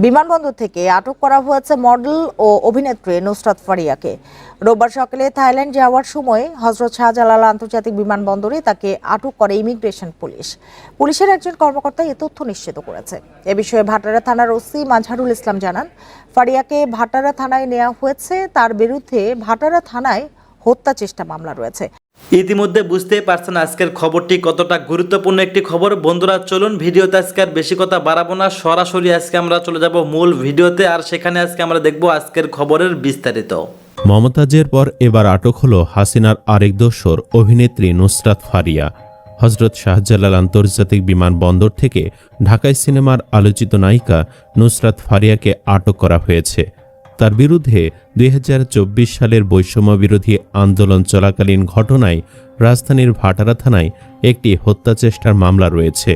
বিমানবন্দর থেকে আটক করা হয়েছে মডেল ও অভিনেত্রী নুসরাত ফারিয়াকে। রোববার সকালে থাইল্যান্ড যাওয়ার সময় হযরত শাহজালাল আন্তর্জাতিক বিমানবন্দরে তাকে আটক করে ইমিগ্রেশন পুলিশ। পুলিশের একজন কর্মকর্তা এ তথ্য নিশ্চিত করেছে। এ বিষয়ে ভাটারা থানার ওসি মাজহারুল ইসলাম জানান, ফারিয়াকে ভাটারা থানায় নেওয়া হয়েছে। তার বিরুদ্ধে ভাটারা থানায় হত্যা চেষ্টা মামলা রয়েছে। ইতিমধ্যে বুঝতেই পারছেন আজকের খবরটি কতটা গুরুত্বপূর্ণ একটি খবর। বন্ধুরা চলুন ভিডিওতে আজকে আর বেশি কথা বাড়াবো না, সরাসরি আজকে আমরা চলে যাব মূল ভিডিওতে। আর সেখানে আজকে আমরা দেখব আজকের খবরের বিস্তারিত। মমতাজের পর এবার আটক হলো হাসিনার আরেক দোসর অভিনেত্রী নুসরাত ফারিয়া। হযরত শাহজালাল আন্তর্জাতিক বিমানবন্দর থেকে ঢাকায় সিনেমার আলোচিত নায়িকা নুসরাত ফারিয়াকে আটক করা হয়েছে। তার বিরুদ্ধে 2024 সালের বৈষম্য বিরোধী আন্দোলন চলাকালীন ঘটনায় রাজধানীর ভাটারা থানায় একটি হত্যা চেষ্টার মামলা রয়েছে।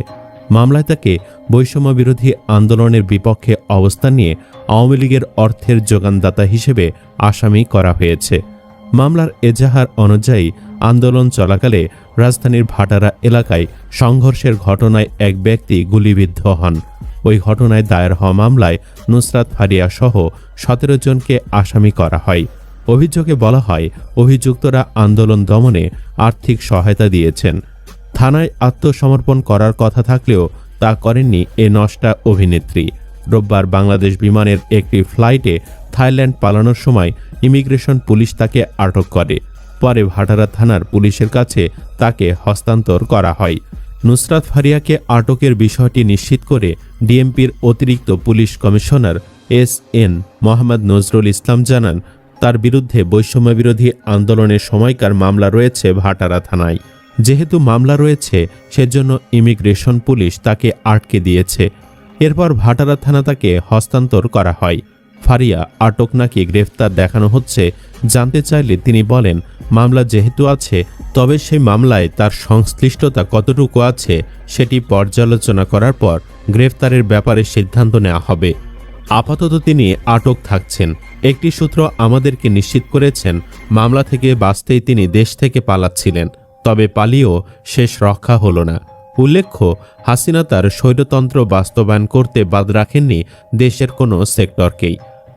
মামলায় তাকে বৈষম্য বিরোধী আন্দোলনের বিপক্ষে অবস্থান নিয়ে আওয়ামী লীগের অর্থের যোগানদাতা হিসেবে আসামি করা হয়েছে। মামলার এজাহার অনুযায়ী আন্দোলন চলাকালে রাজধানীর ভাটারা এলাকায় সংঘর্ষের ঘটনায় এক ব্যক্তি গুলিবিদ্ধ হন। ওই ঘটনায় দায়ের হওয়া মামলায় নুসরাত ফারিয়া সহ 17 জনকে আসামি করা হয়। অভিযোগে বলা হয়, অভিযুক্তরা আন্দোলন দমনে আর্থিক সহায়তা দিয়েছেন। থানায় আত্মসমর্পণ করার কথা থাকলেও তা করেননি এ নষ্টা অভিনেত্রী। রোববার বাংলাদেশ বিমানের একটি ফ্লাইটে থাইল্যান্ড পালানোর সময় ইমিগ্রেশন পুলিশ তাকে আটক করে। পরে ভাটারা থানার পুলিশের কাছে তাকে হস্তান্তর করা হয়। নুসরাত ফারিয়াকে আটকের বিষয়টি নিশ্চিত করে ডিএমপির অতিরিক্ত police commissioner S N. Mohammad Nazrul Islam জানান, তার বিরুদ্ধে বৈষম্য বিরোধী আন্দোলনের সময়কার মামলা রয়েছে ভাটারা থানায়। যেহেতু মামলা রয়েছে সেজন্য ইমিগ্রেশন পুলিশ তাকে আটকে দিয়েছে। এরপর ভাটারা থানা তাকে হস্তান্তর করা হয়। ফারিয়া আটক নাকি গ্রেফতার দেখানো হচ্ছে জানতে চাইলে তিনি বলেন, মামলা যেহেতু আছে তবে সেই মামলায় তার সংশ্লিষ্টতা কতটুকু আছে সেটি পর্যালোচনা করার পর গ্রেফতারের ব্যাপারে সিদ্ধান্ত নেওয়া হবে। আপাতত তিনি আটক থাকছেন। একটি সূত্র আমাদেরকে নিশ্চিত করেছেন, মামলা থেকে বাঁচতেই তিনি দেশ থেকে পালাচ্ছিলেন, তবে পালিয়েও শেষ রক্ষা হলো না। উল্লেখ্য, হাসিনা তার স্বৈরতন্ত্র বাস্তবায়ন করতে বাদ রাখেননি দেশের কোনো সেক্টরকেই।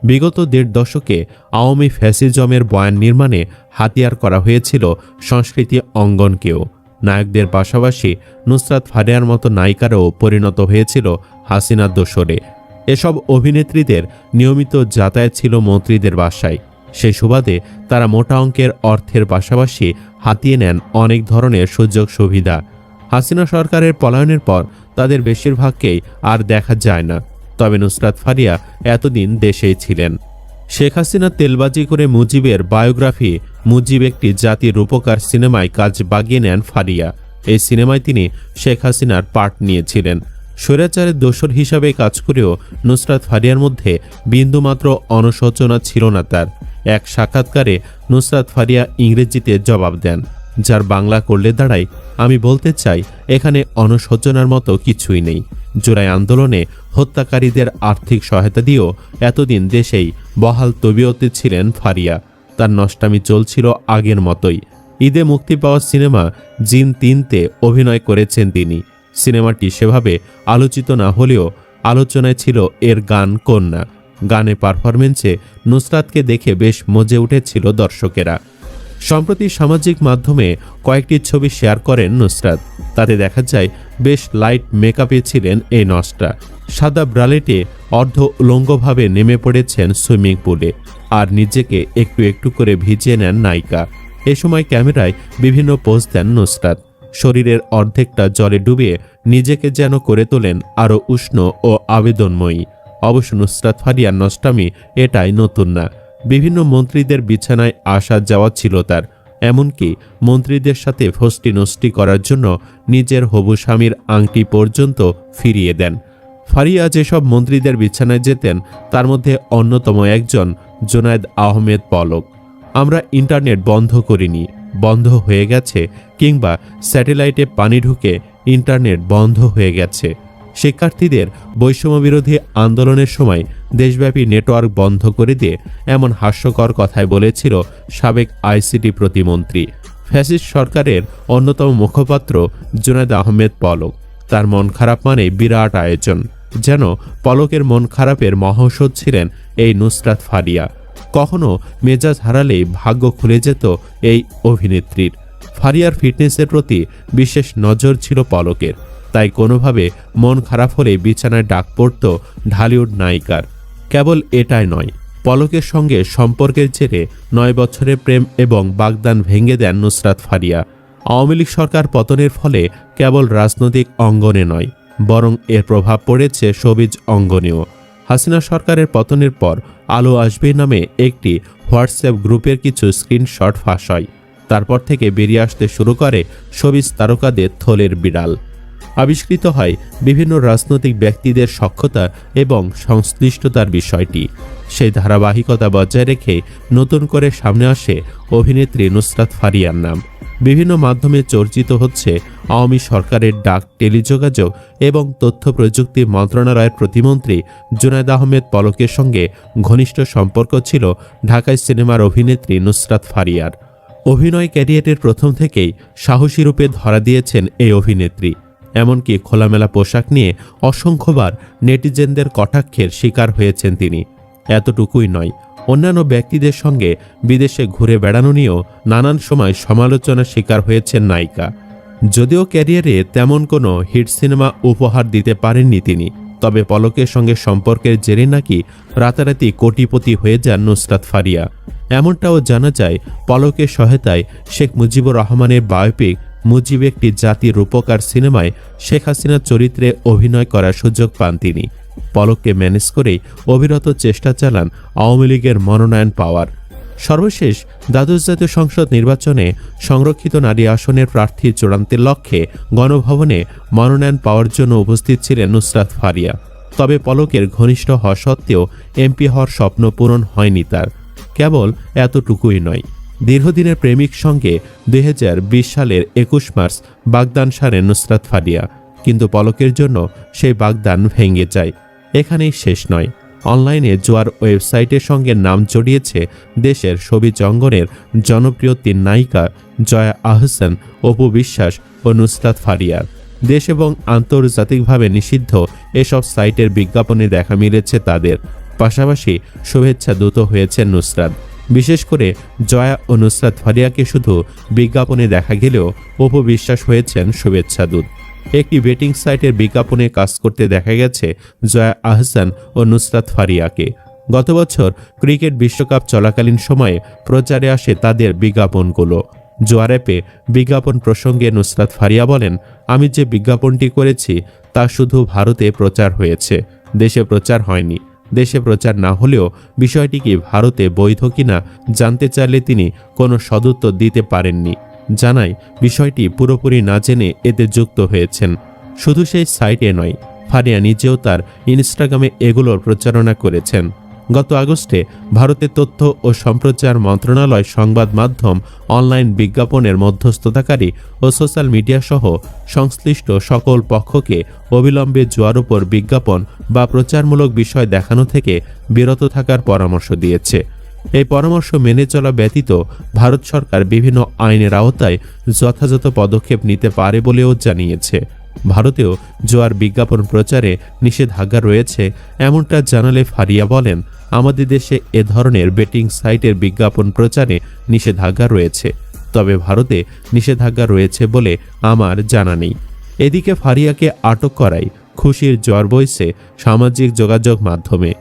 বিগত 1.5 দশকে আওয়ামী ফ্যাসিজমের বয়ান নির্মাণে হাতিয়ার করা হয়েছিল সংস্কৃতি অঙ্গনকেও। নায়কদের পাশাপাশি নুসরাত ফারিয়ার মতো নায়িকারাও পরিণত হয়েছিল হাসিনার দোসরে। এসব অভিনেত্রীদের নিয়মিত যাতায়াত ছিল মন্ত্রীদের বাসায়। সেই সুবাদে তারা মোটা অঙ্কের অর্থের পাশাপাশি হাতিয়ে নেন অনেক ধরনের সুযোগ সুবিধা। হাসিনা সরকারের পলায়নের পর তাদের বেশিরভাগকেই আর দেখা যায় না। তবে নুসরাত ফারিয়া এতদিন দেশেই ছিলেন। শেখ হাসিনা তেলবাজি করে মুজিবের বায়োগ্রাফি মুজিব একটি জাতির রূপকার সিনেমায় কাজ বাগিয়ে নেন ফারিয়া। এই সিনেমায় তিনি শেখ হাসিনার পার্ট নিয়েছিলেন। স্বৈরাচারের দোসর হিসাবে কাজ করেও নুসরাত ফারিয়ার মধ্যে বিন্দুমাত্র অনুশোচনা ছিল না তার। এক সাক্ষাৎকারে নুসরাত ফারিয়া ইংরেজিতে জবাব দেন, যার বাংলা করলে দাঁড়ায়, আমি বলতে চাই এখানে অনুশোচনার মতো কিছুই নেই। জুলাই আন্দোলনে হত্যাকারীদের আর্থিক সহায়তা দিয়েও এতদিন দেশেই বহাল তবিয়তে ছিলেন ফারিয়া। তার নষ্টামি চলছিল আগের মতোই। ঈদে মুক্তি পাওয়া সিনেমা জিন 3-তে অভিনয় করেছেন তিনি। সিনেমাটি সেভাবে আলোচিত না হলেও আলোচনায় ছিল এর গান কন্যা। গানে পারফরমেন্সে নুসরাতকে দেখে বেশ মজে উঠেছিল দর্শকেরা। সম্প্রতি সামাজিক মাধ্যমে কয়েকটি ছবি শেয়ার করেন নুসরাত। তাতে দেখা যায় বেশ লাইট মেকআপে ছিলেন এই নষ্টা। সাদা ব্রালেটে অর্ধ উলঙ্গভাবে নেমে পড়েছেন সুইমিং পুলে, আর নিজেকে একটু একটু করে ভিজিয়ে নেন নায়িকা। এ সময় ক্যামেরায় বিভিন্ন পোজ দেন নুসরাত। শরীরের অর্ধেকটা জলে ডুবিয়ে নিজেকে যেন করে তোলেন আরও উষ্ণ ও আবেদনময়ী। অবশ্য নুসরাত ফারিয়ার নষ্টামি এটাই নতুন না। বিভিন্ন মন্ত্রীদের বিছানায় আসা যাওয়া ছিল তার। এমনকি মন্ত্রীদের সাথে ফষ্টি নষ্টি করার জন্য নিজের হবু স্বামীর আংটি পর্যন্ত ফিরিয়ে দেন। ফারিয়া যেসব মন্ত্রীদের বিছানায় যেতেন তার মধ্যে অন্যতম একজন জুনায়েদ আহমেদ পলক। আমরা ইন্টারনেট বন্ধ করিনি, বন্ধ হয়ে গেছে, কিংবা স্যাটেলাইটে পানি ঢুকে ইন্টারনেট বন্ধ হয়ে গেছে। শিক্ষার্থীদের বৈষম্য বিরোধী আন্দোলনের সময় দেশব্যাপী নেটওয়ার্ক বন্ধ করে দিয়ে এমন হাস্যকর কথাই বলেছিল সাবেক আইসিটি প্রতিমন্ত্রী। ফ্যাসিস্ট সরকারের অন্যতম মুখপাত্র জুনায়েদ আহমেদ পলক। তার মন খারাপ মানে বিরাট আয়োজন। যেন পলকের মন খারাপের মহাঔষধ ছিলেন এই নুসরাত ফারিয়া। কখনো মেজাজ হারালেই ভাগ্য খুলে যেত এই অভিনেত্রীর। ফারিয়ার ফিটনেসের প্রতি বিশেষ নজর ছিল পলকের, তাই কোনোভাবে মন খারাপ হলে বিছানায় ডাক পড়ত ঢালিউড নায়িকার। কেবল এটাই নয়, পলকের সঙ্গে সম্পর্কের জেরে 9 বছরের প্রেম এবং বাগদান ভেঙে দেন নুসরাত ফারিয়া। আওয়ামী লীগ সরকার পতনের ফলে কেবল রাজনৈতিক অঙ্গনে নয়, বরং এর প্রভাব পড়েছে শোবিজ অঙ্গনেও। হাসিনা সরকারের পতনের পর আলো আসবে নামে একটি হোয়াটসঅ্যাপ গ্রুপের কিছু স্ক্রিনশট ফাঁস হয়। তারপর থেকে বেরিয়ে আসতে শুরু করে শোবিজ তারকাদের থলের বিড়াল। আবিষ্কৃত হয় বিভিন্ন রাজনৈতিক ব্যক্তিদের সখ্যতা এবং সংশ্লিষ্টতার বিষয়টি। সেই ধারাবাহিকতা বজায় রেখে নতুন করে সামনে আসে অভিনেত্রী নুসরাত ফারিয়ার নাম। বিভিন্ন মাধ্যমে চর্চিত হচ্ছে আওয়ামী সরকারের ডাক, টেলিযোগাযোগ এবং তথ্য প্রযুক্তি মন্ত্রণালয়ের প্রতিমন্ত্রী জুনায়েদ আহমেদ পলকের সঙ্গে ঘনিষ্ঠ সম্পর্ক ছিল ঢাকাই সিনেমার অভিনেত্রী নুসরাত ফারিয়ার। অভিনয় ক্যারিয়ারের প্রথম থেকেই সাহসী রূপে ধরা দিয়েছেন এই অভিনেত্রী। এমনকি খোলামেলা পোশাক নিয়ে অসংখ্যবার নেটিজেনদের কটাক্ষের শিকার হয়েছেন তিনি। এতটুকুই নয়, অন্যান্য ব্যক্তিদের সঙ্গে বিদেশে ঘুরে বেড়ানো নিয়েও নানান সময় সমালোচনার শিকার হয়েছেন নায়িকা। যদিও ক্যারিয়ারে তেমন কোনো হিট সিনেমা উপহার দিতে পারেননি তিনি, তবে পলকের সঙ্গে সম্পর্কের জেরে নাকি রাতারাতি কোটিপতি হয়ে যান নুসরাত ফারিয়া। এমনটাও জানা যায়, পলকের সহায়তায় শেখ মুজিবুর রহমানের বায়োপিক মুজিব একটি জাতির রূপকার সিনেমায় শেখ হাসিনার চরিত্রে অভিনয় করার সুযোগ পান তিনি। পলককে ম্যানেজ করেই অবিরত চেষ্টা চালান আওয়ামী লীগের মনোনয়ন পাওয়ার। সর্বশেষ দ্বাদশ জাতীয় সংসদ নির্বাচনে সংরক্ষিত নারী আসনের প্রার্থী চূড়ান্তের লক্ষ্যে গণভবনে মনোনয়ন পাওয়ার জন্য উপস্থিত ছিলেন নুসরাত ফারিয়া। তবে পলকের ঘনিষ্ঠ হওয়া সত্ত্বেও এমপি হওয়ার স্বপ্ন পূরণ হয়নি তার। কেবল এতটুকুই নয়, দীর্ঘদিনের প্রেমিক সঙ্গে 2020 সালের 21 মার্চ বাগদান সারেন নুসরাত ফারিয়া, কিন্তু পলকের জন্য সেই বাগদান ভেঙে যায়। এখানেই শেষ নয়, অনলাইনে জুয়ার ওয়েবসাইটের সঙ্গে নাম জড়িয়েছে দেশের শোবিজ অঙ্গনের জনপ্রিয় 3 নায়িকা জয়া আহসান, অপু বিশ্বাস ও নুসরাত ফারিয়ার। দেশ এবং আন্তর্জাতিকভাবে নিষিদ্ধ এসব সাইটের বিজ্ঞাপনে দেখা মিলেছে তাদের। পাশাপাশি শুভেচ্ছা দূত হয়েছে নুসরাত। বিশেষ করে জয়া ও নুসরাত ফারিয়াকে শুধু বিজ্ঞাপনে দেখা গেলেও অপু বিশ্বাস হয়েছেন শুভেচ্ছা দূত। একটি বেটিং সাইটের বিজ্ঞাপনে কাজ করতে দেখা গেছে জয়া আহসান ও নুসরাত ফারিয়াকে। গত বছর ক্রিকেট বিশ্বকাপ চলাকালীন সময়ে প্রচারে আসে তাদের বিজ্ঞাপনগুলো। জোয়ার অ্যাপে বিজ্ঞাপন প্রসঙ্গে নুসরাত ফারিয়া বলেন, আমি যে বিজ্ঞাপনটি করেছি তা শুধু ভারতে প্রচার হয়েছে, দেশে প্রচার হয়নি। দেশে প্রচার না হলেও বিষয়টি কি ভারতে বৈধ কিনা জানতে চাইলে তিনি কোনো সদুত্তর দিতে পারেননি। জানায়, বিষয়টি পুরোপুরি না জেনে এতে যুক্ত হয়েছেন। শুধু সেই সাইটে নয়, ফারিয়া নিজেও তার ইনস্টাগ্রামে এগুলোর প্রচারণা করেছেন। গত আগস্টে ভারতের তথ্য ও সম্প্রচার মন্ত্রণালয় সংবাদ মাধ্যম, অনলাইন বিজ্ঞাপনের মধ্যস্থতাকারী ও সোশ্যাল মিডিয়া সহ সংশ্লিষ্ট সকল পক্ষকে অবিলম্বে জুয়ার উপর বিজ্ঞাপন বা প্রচারমূলক বিষয় দেখানো থেকে বিরত থাকার পরামর্শ দিয়েছে। এই পরামর্শ মেনে চলা ব্যতীত ভারত সরকার বিভিন্ন আইনের আওতায় যথাযথ পদক্ষেপ নিতে পারে বলেও জানিয়েছে। ভারতেও জুয়ার বিজ্ঞাপন প্রচারে নিষেধাজ্ঞা রয়েছে, এমনটা জানালে ফারিয়া বলেন, আমাদের দেশে এ ধরনের বেটিং সাইটের বিজ্ঞাপন প্রচারে নিষেধাজ্ঞা রয়েছে, তবে ভারতে নিষেধাজ্ঞা রয়েছে বলে আমার জানা নেই। এদিকে ফারিয়াকে আটক করায় খুশির জ্বর বইছে সামাজিক যোগাযোগ মাধ্যমে।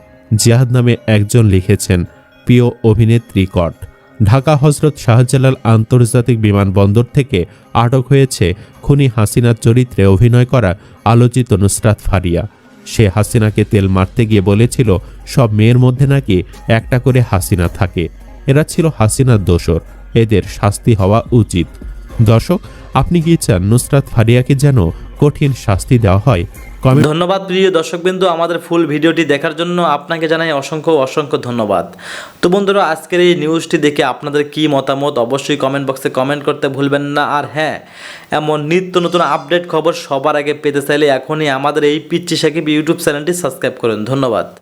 জিহাদ নামে একজন লিখেছেন, প্রিয় অভিনেত্রী কট, ঢাকা হজরত শাহজালাল আন্তর্জাতিক বিমানবন্দর থেকে আটক হয়েছে খুনি হাসিনার চরিত্রে অভিনয় করা আলোচিত নুসরাত ফারিয়া। সে হাসিনাকে তেল মারতে গিয়ে বলেছিল সব মেয়ের মধ্যে নাকি একটা করে হাসিনা থাকে। এরা ছিল হাসিনার দোসর, এদের শাস্তি হওয়া উচিত। দর্শক, আপনি কি চান নুসরাত ফারিয়াকে যেন কঠিন শাস্তি দেওয়া হয়? ধন্যবাদ প্রিয় দর্শকবৃন্দ, আমাদের ফুল ভিডিওটি দেখার জন্য আপনাকে জানাই অসংখ্য অসংখ্য ধন্যবাদ। তো বন্ধুরা, আজকের এই নিউজটি দেখে আপনাদের কি মতামত অবশ্যই কমেন্ট বক্সে কমেন্ট করতে ভুলবেন না। আর হ্যাঁ, এমন নিত্য নতুন আপডেট খবর সবার আগে পেতে চাইলে এখনই আমাদের এই পিচ্চি সাকিব ইউটিউব চ্যানেলটি সাবস্ক্রাইব করুন। ধন্যবাদ।